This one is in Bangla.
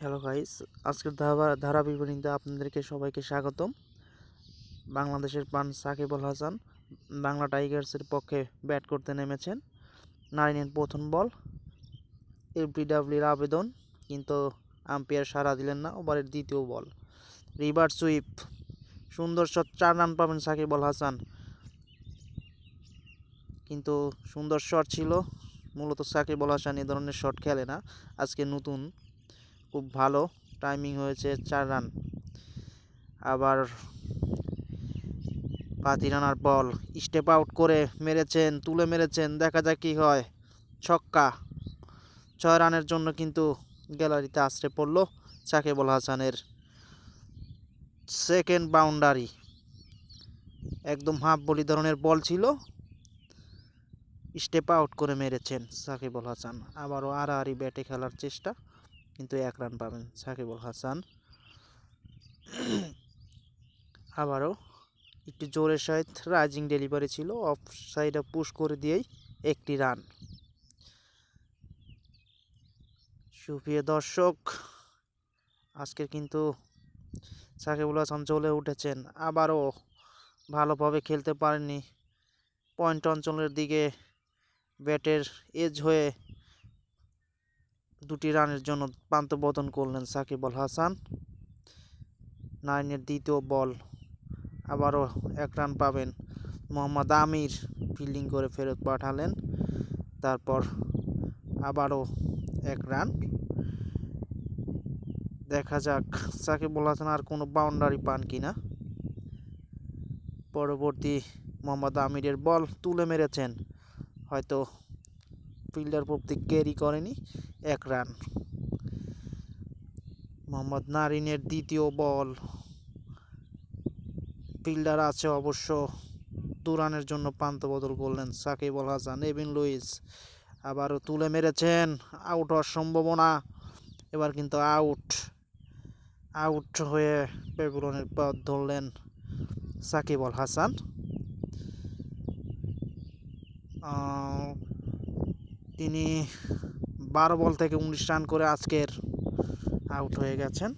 হ্যালো গাইস, আজকের ধারা বিবরণীতে আপনাদেরকে সবাইকে স্বাগতম। বাংলাদেশের প্রাণ সাকিব আল হাসান বাংলা টাইগার্সের পক্ষে ব্যাট করতে নেমেছেন। নারিনের প্রথম বল, এলবিডব্লিউর আবেদন, কিন্তু আম্পায়ার সাড়া দিলেন না। ওভারের দ্বিতীয় বল, রিভার্স সুইপ, সুন্দর শট, 4 রান পাবেন সাকিব আল হাসান। কিন্তু সুন্দর শট ছিল, মূলত সাকিব আল হাসান এ ধরনের শট খেলে না, আজকে নতুন, খুব ভালো টাইমিং হয়েছে, 4 রান। আবার পাতিরানার বল, স্টেপ আউট করে মেরেছেন, তুলে মেরেছেন, দেখা যাক কী হয়। ছক্কা, 6 রানের জন্য কিন্তু গ্যালারিতে আছড়ে পড়ল সাকিব আল হাসানের সেকেন্ড বাউন্ডারি। একদম হাফ বলি ধরনের বল ছিল, স্টেপ আউট করে মেরেছেন সাকিব আল হাসান। আবারও আড়াআড়ি ব্যাটে খেলার চেষ্টা, কিন্তু 1 রান পাবেন সাকিব আল হাসান। আবারও একটি জোরের সহিত রাইজিং ডেলিভারি ছিল, অফ সাইডে পুশ করে দিয়েই 1টি রান। সুপ্রিয় দর্শক, আজকের কিন্তু সাকিব আল হাসান জ্বলে উঠেছেন, আবারও ভালোভাবে খেলতে পারেননি। পয়েন্ট অঞ্চলের দিকে ব্যাটের এজ হয়ে 2টি রানের জন্য পান্তপতন করলেন সাকিব আল হাসান। নারিনের দ্বিতীয় বল, আবারও 1 রান পাবেন। মোহাম্মদ আমির ফিল্ডিং করে ফেরত পাঠালেন, তারপর আবারও 1 রান। দেখা যাক সাকিব আল হাসান আর কোনো বাউন্ডারি পান কিনা। পরবর্তী মোহাম্মদ আমিরের বল তুলে মেরেছেন, হয়তো ফিল্ডার প্রত্যেক ক্যারি করেনি, 1 রান। মোহাম্মদ নারিনের দ্বিতীয় বল, ফিল্ডার আছে অবশ্য, 2 রানের জন্য প্রান্ত বদল করলেন সাকিব আল হাসান। এভিন লুইস আবারও তুলে মেরেছেন, আউট হওয়ার সম্ভাবনা। এবার কিন্তু আউট হয়ে প্যাভিলিয়নের পথ ধরলেন সাকিব আল হাসান। তিনি 12 বল থেকে 19 রান করে আজকের আউট হয়ে গেছেন।